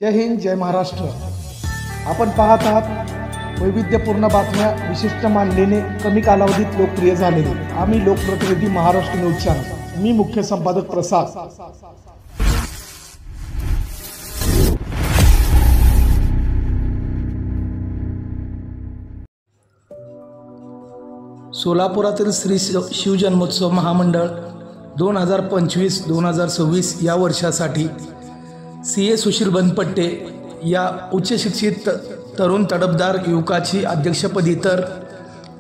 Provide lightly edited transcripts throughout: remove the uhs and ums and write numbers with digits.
जय हिंद, जय महाराष्ट्र। आपण पाहत आहात वैविध्यपूर्ण बातम्या, विशिष्ट मानलेले, कमी कालावधीत लोकप्रिय झालेले आम्ही लोकप्रतिनिधी महाराष्ट्र न्यूज चॅनल। मी मुख्य संपादक प्रसाद। सोलापुरातील श्री शिवजन्मोत्सव महामंडळ 2025-2026 या वर्षासाठी CA सुशील बनपट्टे या उच्च शिक्षित तरुण तडफदार युवकाची अध्यक्षपदी तर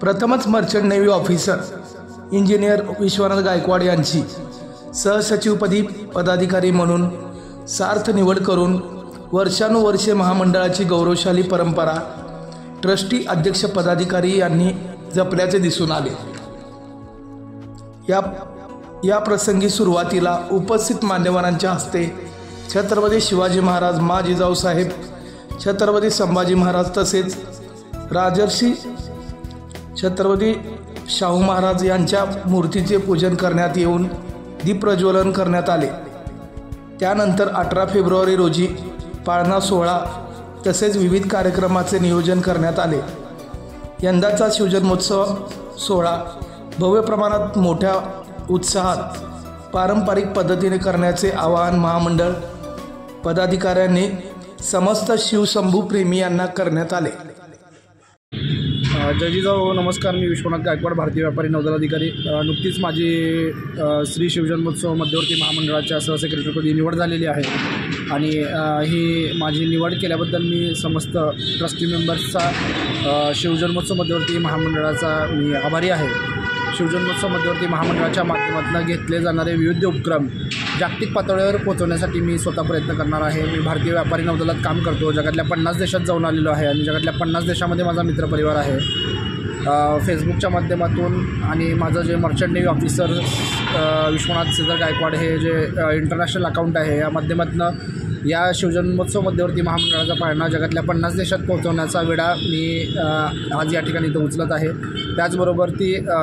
प्रथमच merchant navy officer engineer Vishwanath Gaikwad यांची सहसचिवपदी पदाधिकारी म्हणून सार्थ निवड करून वर्षानुवर्षे महामंडळाची गौरवशाली परंपरा ट्रस्टी अध्यक्ष पदाधिकारी यांनी जपल्याचे दिसून आले। या प्रसंगी सुरुवातीला उपस्थित मान्यवरांच्या हस्ते छत्रपती शिवाजी महाराज, मा जिजाऊ साहेब, छत्रपती संभाजी महाराज तसेच राजर्षी छत्रपती शाहू महाराज यांच्या मूर्तीचे पूजन करण्यात येऊन दीपप्रज्वलन करण्यात आले। त्यानंतर 18 फेब्रुवारी रोजी पाळणा सोहळा तसेच विविध कार्यक्रमाचे नियोजन करण्यात आले। यंदाचा शिवजन्मोत्सव सोहळा भव्य प्रमाणात मोठ्या उत्साहात पारंपरिक पद्धतीने करण्याचे आवाहन महामंडळ पदाधिकाऱ्यांनी समस्त शिवशंभू प्रेमी यांना करण्यात आले। जय जिजाऊ, नमस्कार। मी विश्वनाथ गायकवाड, भारतीय व्यापारी नौदल अधिकारी। नुकतीच माझी श्री शिवजन्मोत्सव मध्यवर्ती महामंडळाच्या सहसेक्रेटरीपदी निवड झालेली आहे आणि ही माझी निवड केल्याबद्दल मी समस्त ट्रस्टी मेंबर्सचा शिवजन्मोत्सव मध्यवर्ती महामंडळाचा मी आभारी आहे। शिवजन्मोत्सव मध्यवर्ती महामंडळाच्या माध्यमातून घेतले जाणारे विविध उपक्रम जागतिक पातळीवर पोहोचवण्यासाठी मी स्वतः प्रयत्न करणार आहे। मी भारतीय व्यापारी नौदलात काम करतो, जगातल्या 50 देशात जाऊन आलेलो आहे आणि जगातल्या 50 देशामध्ये माझा मित्रपरिवार आहे। फेसबुकच्या माध्यमातून आणि माझं जे merchant navy officer Vishwanath सिद्धर Gaikwad हे जे इंटरनॅशनल अकाउंट आहे, या माध्यमातून या शिवजन्मोत्सव मध्यवर्ती महामंडळाचा पाळणा जगातल्या 50 देशात पोहोचवण्याचा विडा मी आज या ठिकाणी इथं उचलत आहे। त्याचबरोबर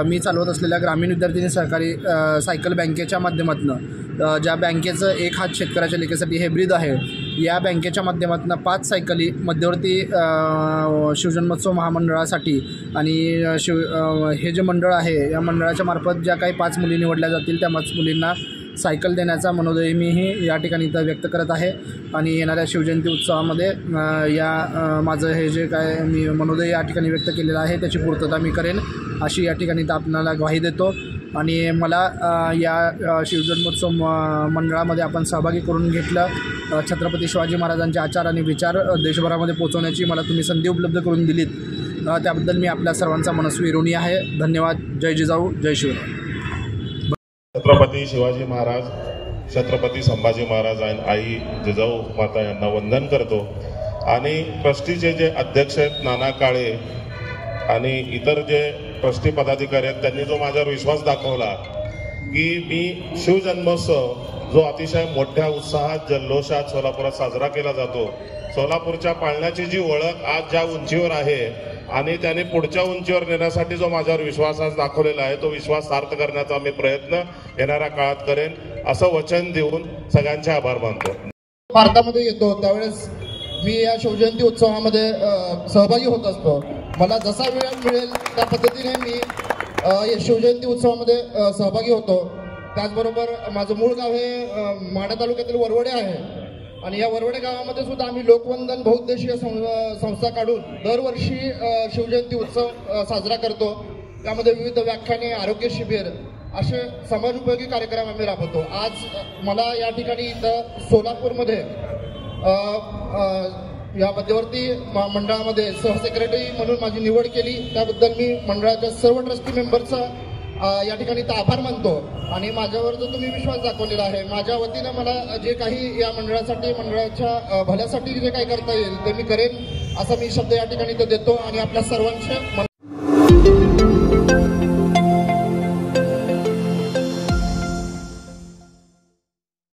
मी चालवत असलेल्या ग्रामीण विद्यार्थिनी सहकारी सायकल बँकेच्या माध्यमातून, ज्या बँकेचं एक हात शेतकऱ्याच्या लेखीसाठी हे ब्रीद आहे, या बँकेच्या माध्यमातून 5 सायकली मध्यवर्ती शिवजन्मोत्सव महामंडळासाठी आणि हे जे मंडळ आहे या मंडळाच्या मार्फत ज्या काही 5 मुली निवडल्या जातील त्या 5 मुलींना सायकल देण्याचा मनोदय मीही या ठिकाणी इथं व्यक्त करत आहे आणि येणाऱ्या शिवजयंती उत्सवामध्ये माझं हे जे काय मी मनोदय या ठिकाणी व्यक्त केलेलं आहे त्याची पूर्तता मी करेन अशी या ठिकाणी तर आपल्याला ग्वाही देतो। आणि मला या शिवजन्मोत्सव मंडळामध्ये आपण सहभागी करून घेतलं। छत्रपती शिवाजी महाराजांचे आचार आणि विचार देशभरामध्ये पोहोचवण्याची मला तुम्ही संधी उपलब्ध करून दिलीत, त्याबद्दल मी आपल्या सर्वांचा मनस्वी ऋणी आहे। धन्यवाद। जय जिजाऊ, जय शिवराय। छत्रपती शिवाजी महाराज, छत्रपती संभाजी महाराज आणि आई जिजाऊ माता यांना वंदन करतो आणि ट्रस्टीचे जे अध्यक्ष आहेत नाना काळे आणि इतर जे ट्रस्टी पदाधिकारी आहेत त्यांनी जो माझ्यावर विश्वास दाखवला की मी शिवजन्मोत्सव जो अतिशय मोठ्या उत्साहात जल्लोषात सोलापुरात साजरा केला जातो, सोलापूरच्या पाळण्याची जी ओळख आज ज्या उंचीवर आहे आणि त्याने पुढच्या उंचीवर नेण्यासाठी जो माझ्यावर विश्वास आज दाखवलेला आहे तो विश्वास सार्थ करण्याचा मी प्रयत्न येणाऱ्या काळात करेन असं वचन देऊन सगळ्यांचे आभार मानतो। भारतामध्ये येतो त्यावेळेस मी या शिवजयंती उत्सवामध्ये सहभागी होत असतो। मला जसा वेळ मिळेल त्या पद्धतीने मी या शिवजयंती उत्सवामध्ये सहभागी होतो। त्याचबरोबर माझं मूळ गाव हे माढा तालुक्यातील वरवडे आहे आणि या वरवडे गावामध्ये सुद्धा आम्ही लोकवंदन बहुउद्देशीय संस्था काढून दरवर्षी शिवजयंती उत्सव साजरा करतो। त्यामध्ये विविध व्याख्याने, आरोग्य शिबिर असे समाजोपयोगी कार्यक्रम आम्ही राबवतो। आज मला या ठिकाणी इथं सोलापूरमध्ये या मध्यवर्ती मंडळामध्ये सहसेक्रेटरी म्हणून माझी निवड केली, त्याबद्दल मी मंडळाच्या सर्व ट्रस्टी मेंबरचा या ठिकाणी आभार मानतो आणि माझ्यावर जो तुम्ही विश्वास दाखवलेला आहे, माझ्या वतीनं मला जे काही या मंडळासाठी, मंडळाच्या भल्यासाठी जे काही करता येईल ते मी करेन असा मी शब्द या ठिकाणी देतो आणि आपल्या सर्वांचे